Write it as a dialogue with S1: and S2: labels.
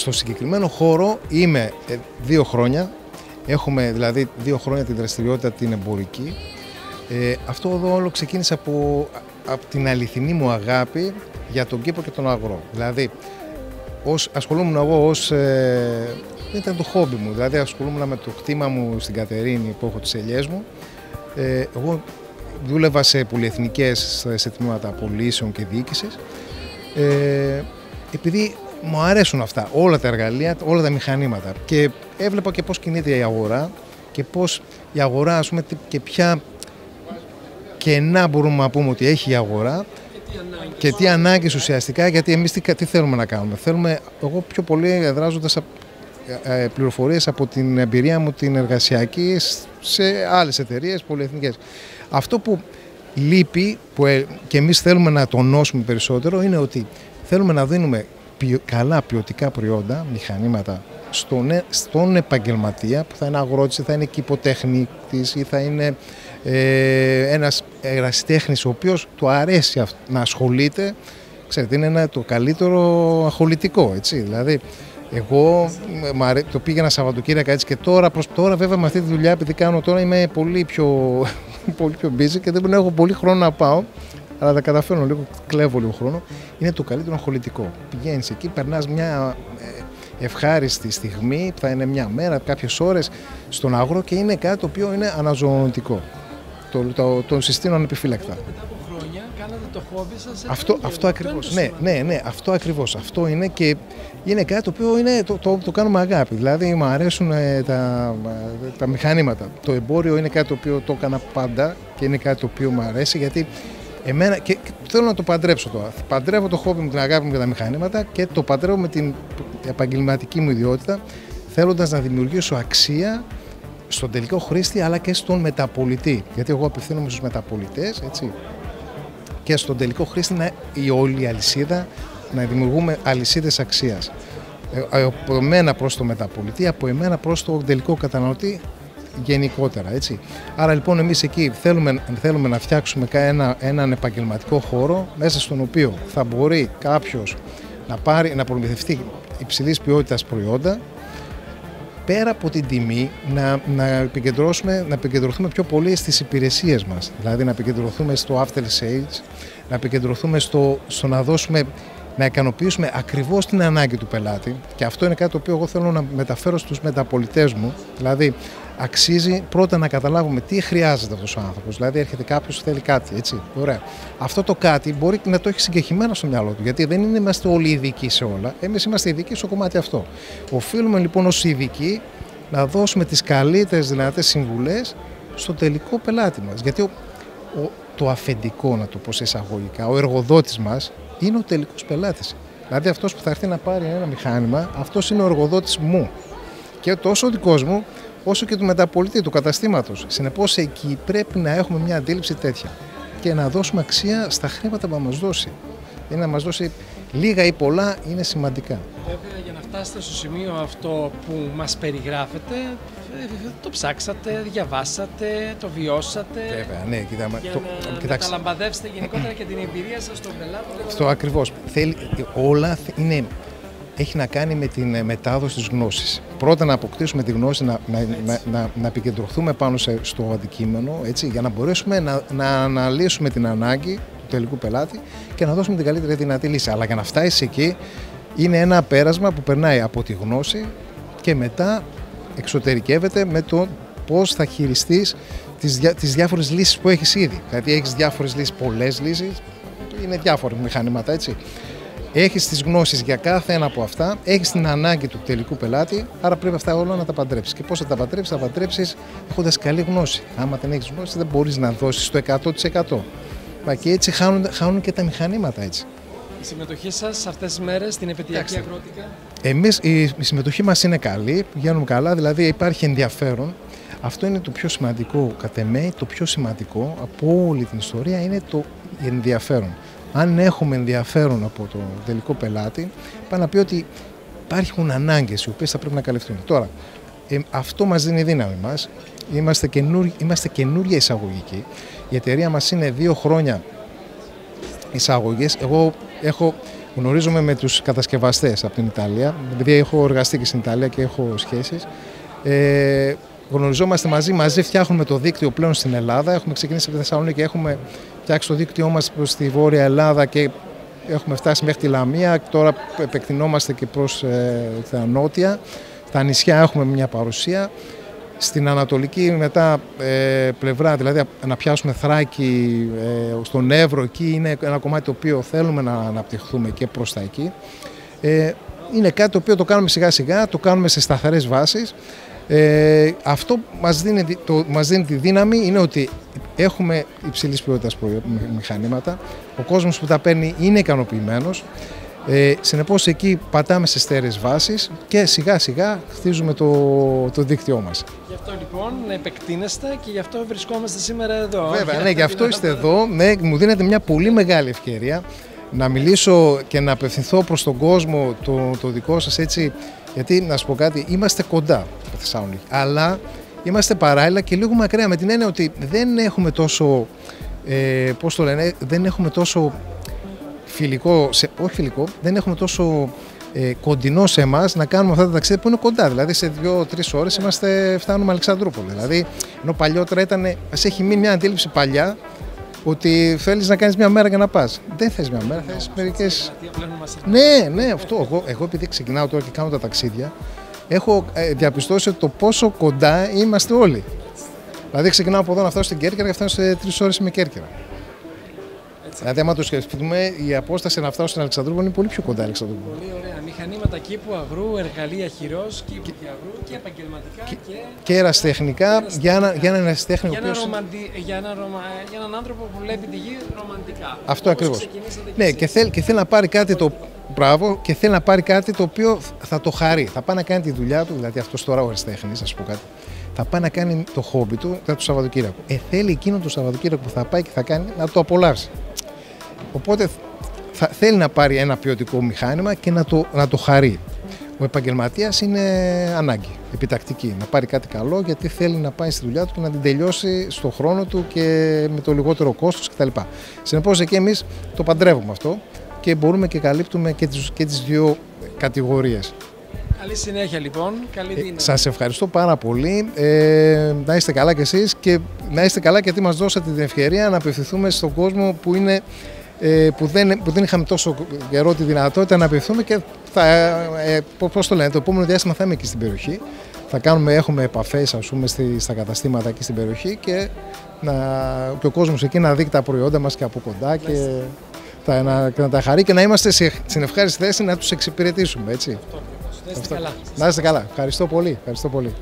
S1: Στο συγκεκριμένο χώρο είμαι 2 χρόνια. Έχουμε δηλαδή 2 χρόνια την δραστηριότητα την εμπορική. Αυτό εδώ όλο ξεκίνησε από την αληθινή μου αγάπη για τον κήπο και τον αγρό. Δηλαδή, ασχολούμουν εγώ ήταν το χόμπι μου, δηλαδή ασχολούμουν με το κτήμα μου στην Κατερίνη που έχω τις ελιές μου. Εγώ δούλευα σε πολυεθνικές, σε τμήματα πωλήσεων και διοίκησης. Επειδή μου αρέσουν αυτά, όλα τα εργαλεία, όλα τα μηχανήματα και έβλεπα και πώς κινείται η αγορά και πώς η αγορά, ας πούμε, και ποια κενά μπορούμε να πούμε ότι έχει η αγορά και τι ανάγκες ουσιαστικά, γιατί εμείς τι θέλουμε να κάνουμε. Θέλουμε, εγώ πιο πολύ εδράζοντας πληροφορίες από την εμπειρία μου την εργασιακή σε άλλες εταιρείες πολυεθνικές. Αυτό που λείπει και εμείς θέλουμε να τονώσουμε περισσότερο είναι ότι θέλουμε να δίνουμε καλά ποιοτικά προϊόντα, μηχανήματα στον επαγγελματία που θα είναι αγρότης, θα είναι κηποτεχνίτης ή θα είναι ένας ερασιτέχνης ο οποίος του αρέσει να ασχολείται. Ξέρετε, είναι το καλύτερο αχολητικό, έτσι. Δηλαδή, εγώ το πήγαινα Σαββατοκύριακα έτσι και τώρα βέβαια με αυτή τη δουλειά, επειδή κάνω τώρα, είμαι πολύ πιο busy και δεν έχω πολύ χρόνο να πάω, αλλά τα καταφέρνω λίγο, κλέβω λίγο χρόνο. Είναι το καλύτερο αχολητικό. Πηγαίνεις εκεί, περνάς μια ευχάριστη στιγμή, θα είναι μια μέρα, κάποιες ώρες στον αγρό και είναι κάτι το οποίο είναι αναζωογονητικό. Το συστήνω ανεπιφύλακτα.
S2: Μετά από χρόνια κάνατε το χόμπι σας.
S1: Αυτό ακριβώς. Ναι, αυτό ακριβώς. Αυτό είναι και είναι κάτι το οποίο το κάνουμε αγάπη. Δηλαδή μου αρέσουν τα μηχανήματα. Το εμπόριο είναι κάτι το οποίο το έκανα πάντα και είναι κάτι το οποίο μου αρέσει γιατί εμένα και θέλω να το παντρέψω τώρα. Παντρεύω το χόμπι μου, την αγάπη μου για τα μηχανήματα και το παντρεύω με την επαγγελματική μου ιδιότητα, θέλοντας να δημιουργήσω αξία στον τελικό χρήστη αλλά και στον μεταπολιτή. Γιατί εγώ απευθύνομαι στους μεταπολιτές, έτσι. Και στον τελικό χρήστη η όλη αλυσίδα, να δημιουργούμε αλυσίδες αξίας. Από εμένα προς το μεταπολιτή, από εμένα προς το τελικό καταναλωτή γενικότερα, έτσι. Άρα λοιπόν εμείς εκεί θέλουμε να φτιάξουμε έναν επαγγελματικό χώρο μέσα στον οποίο θα μπορεί κάποιος να προμηθευτεί υψηλής ποιότητας προϊόντα, πέρα από την τιμή να επικεντρωθούμε πιο πολύ στις υπηρεσίες μας. Δηλαδή να επικεντρωθούμε στο after sales, να επικεντρωθούμε στο να ικανοποιήσουμε ακριβώς την ανάγκη του πελάτη και αυτό είναι κάτι το οποίο εγώ θέλω να μεταφέρω στους μεταπολιτές μου. Δηλαδή αξίζει πρώτα να καταλάβουμε τι χρειάζεται αυτός ο άνθρωπος. Δηλαδή έρχεται κάποιος που θέλει κάτι, έτσι. Ωραία. Αυτό το κάτι μπορεί να το έχει συγκεκριμένο στο μυαλό του, γιατί δεν είμαστε όλοι ειδικοί σε όλα. Εμείς είμαστε ειδικοί στο κομμάτι αυτό. Οφείλουμε λοιπόν ως ειδικοί να δώσουμε τις καλύτερες δυνατές συμβουλές στο τελικό πελάτη μας. Γιατί το αφεντικό, να το πω σε εισαγωγικά, ο εργοδότης μας είναι ο τελικός πελάτης. Δηλαδή αυτός που θα έρθει να πάρει ένα μηχάνημα, αυτός είναι ο εργοδότης μου. Και τόσο ο δικός μου, όσο και του μεταπολίτη, του καταστήματος. Συνεπώς εκεί πρέπει να έχουμε μια αντίληψη τέτοια και να δώσουμε αξία στα χρήματα που θα μας δώσει. Είναι να μας δώσει λίγα ή πολλά, είναι σημαντικά.
S2: Βέβαια, για να φτάσετε στο σημείο αυτό που μας περιγράφετε, το ψάξατε, διαβάσατε, το βιώσατε.
S1: Βέβαια, ναι,
S2: να μεταλαμπαδεύσετε γενικότερα και την εμπειρία σας στον πελάτη.
S1: Αυτό ακριβώς. Όλα έχει να κάνει με την μετάδοση της γνώσης. Πρώτα να αποκτήσουμε τη γνώση, να επικεντρωθούμε πάνω στο αντικείμενο, έτσι, για να μπορέσουμε να αναλύσουμε την ανάγκη του τελικού πελάτη και να δώσουμε την καλύτερη δυνατή λύση. Αλλά για να φτάσει εκεί είναι ένα πέρασμα που περνάει από τη γνώση και μετά εξωτερικεύεται με το πώς θα χειριστείς τις διάφορες λύσεις που έχεις ήδη. Δηλαδή έχεις διάφορες λύσεις, πολλές λύσεις, είναι διάφορα μηχανήματα, έτσι. Έχεις τις γνώσεις για κάθε ένα από αυτά, έχεις την ανάγκη του τελικού πελάτη, άρα πρέπει αυτά όλα να τα παντρέψεις. Και πώς θα τα παντρέψεις? Θα παντρέψεις έχοντας καλή γνώση. Άμα δεν έχεις γνώση, δεν μπορείς να δώσεις το 100%. Και έτσι χάνουν και τα μηχανήματα, έτσι.
S2: Η συμμετοχή σας αυτές τις μέρες στην επαιτειακή αγρότικα?
S1: Εμείς η συμμετοχή μας είναι καλή, πηγαίνουμε καλά, δηλαδή υπάρχει ενδιαφέρον. Αυτό είναι το πιο σημαντικό, κατ' εμέ, το πιο σημαντικό από όλη την ιστορία είναι το ενδιαφέρον. Αν έχουμε ενδιαφέρον από το τελικό πελάτη, πάει να πει ότι υπάρχουν ανάγκες οι οποίες θα πρέπει να καλυφθούν. Τώρα, αυτό μας δίνει δύναμη μας. Είμαστε καινούργια εισαγωγικοί. Η εταιρεία μας είναι 2 χρόνια εισαγωγές. Εγώ έχω Γνωρίζομαι με τους κατασκευαστές από την Ιταλία, επειδή έχω εργαστεί και στην Ιταλία και έχω σχέσεις. Γνωριζόμαστε μαζί φτιάχνουμε το δίκτυο πλέον στην Ελλάδα. Έχουμε ξεκινήσει από τη Θεσσαλονίκη και έχουμε φτιάξει το δίκτυό μας προς τη Βόρεια Ελλάδα και έχουμε φτάσει μέχρι τη Λαμία. Τώρα επεκτηνόμαστε και προς τα νότια. Στα νησιά έχουμε μια παρουσία. Στην ανατολική μετά πλευρά, δηλαδή να πιάσουμε Θράκη, στον Εύρο, εκεί είναι ένα κομμάτι το οποίο θέλουμε να αναπτυχθούμε και προς τα εκεί. Είναι κάτι το οποίο το κάνουμε σιγά σιγά, το κάνουμε σε σταθερές βάσεις. Αυτό μας δίνει τη δύναμη είναι ότι έχουμε υψηλής ποιότητας μηχανήματα, ο κόσμος που τα παίρνει είναι ικανοποιημένος, συνεπώς εκεί πατάμε σε στέρεες βάσεις και σιγά σιγά χτίζουμε το δίκτυό μας.
S2: Γι' αυτό λοιπόν επεκτείνεστε και γι' αυτό βρισκόμαστε σήμερα εδώ.
S1: Βέβαια, ναι, γι' αυτό είστε εδώ, ναι, μου δίνετε μια πολύ μεγάλη ευκαιρία να μιλήσω και να απευθυνθώ προς τον κόσμο το δικό σας έτσι. Γιατί, να σου πω κάτι, είμαστε κοντά από Θεσσαλονίκη, αλλά είμαστε παράλληλα και λίγο μακριά με την έννοια ότι δεν έχουμε τόσο, δεν έχουμε τόσο φιλικό, όχι φιλικό, δεν έχουμε τόσο κοντινό σε εμάς να κάνουμε αυτά τα ταξίδια που είναι κοντά. Δηλαδή σε 2-3 ώρες φτάνουμε Αλεξανδρούπολη. Δηλαδή, ενώ παλιότερα μας έχει μείνει μια αντίληψη παλιά ότι θέλεις να κάνεις μια μέρα για να πας. Δεν θες μια μέρα, θες μερικές. Ναι, αυτό. Εγώ επειδή ξεκινάω τώρα και κάνω τα ταξίδια, έχω διαπιστώσει το πόσο κοντά είμαστε όλοι. Δηλαδή ξεκινάω από εδώ να φτάσω στην Κέρκυρα και φτάνω σε 3 ώρες με Κέρκυρα. Δηλαδή, άμα το σκεφτούμε, η απόσταση να φτάσω στην Αλεξανδρούπολη είναι πολύ πιο κοντά.
S2: Πολύ ωραία. Μηχανήματα κήπου αγρού, εργαλεία χειρός, κήπου και αγρού και επαγγελματικά
S1: και ερασιτεχνικά για έναν ερασιτέχνη.
S2: Για έναν άνθρωπο που βλέπει τη γη ρομαντικά.
S1: Αυτό ακριβώς. Ναι, και θέλει να πάρει κάτι και θέλει να πάρει κάτι το οποίο θα το χαρεί. Θα πάει να κάνει τη δουλειά του, δηλαδή αυτό τώρα ο ερασιτέχνης, να σου πω κάτι. Θα πάει να κάνει το χόμπι του το Σαββατοκύριακο. Θέλει εκείνο το Σαββατοκύριακο που θα πάει και θα κάνει να το απολαύσει. Οπότε θέλει να πάρει ένα ποιοτικό μηχάνημα και να το χαρεί. Ο επαγγελματίας είναι ανάγκη, επιτακτική, να πάρει κάτι καλό γιατί θέλει να πάει στη δουλειά του και να την τελειώσει στον χρόνο του και με το λιγότερο κόστος κτλ. Συνεπώς εκεί εμείς το παντρεύουμε αυτό και μπορούμε και καλύπτουμε και τις δύο κατηγορίες.
S2: Καλή συνέχεια λοιπόν, καλή δύναμη.
S1: Σας ευχαριστώ πάρα πολύ, να είστε καλά κι εσείς και να είστε καλά γιατί μας δώσατε την ευκαιρία να απευθυνθούμε στον κόσμο που δεν είχαμε τόσο καιρό τη δυνατότητα να απευθυνθούμε και πώς το λένε, το επόμενο διάστημα θα είμαι εκεί στην περιοχή. Έχουμε επαφές ας πούμε στα καταστήματα εκεί στην περιοχή και ο κόσμος εκεί να δει τα προϊόντα μας και από κοντά και να τα χαρεί και να είμαστε στην ευχάριστη θέση να τους εξυπηρετήσουμε, έτσι.
S2: Να είστε καλά.
S1: Να είστε καλά. Ευχαριστώ πολύ.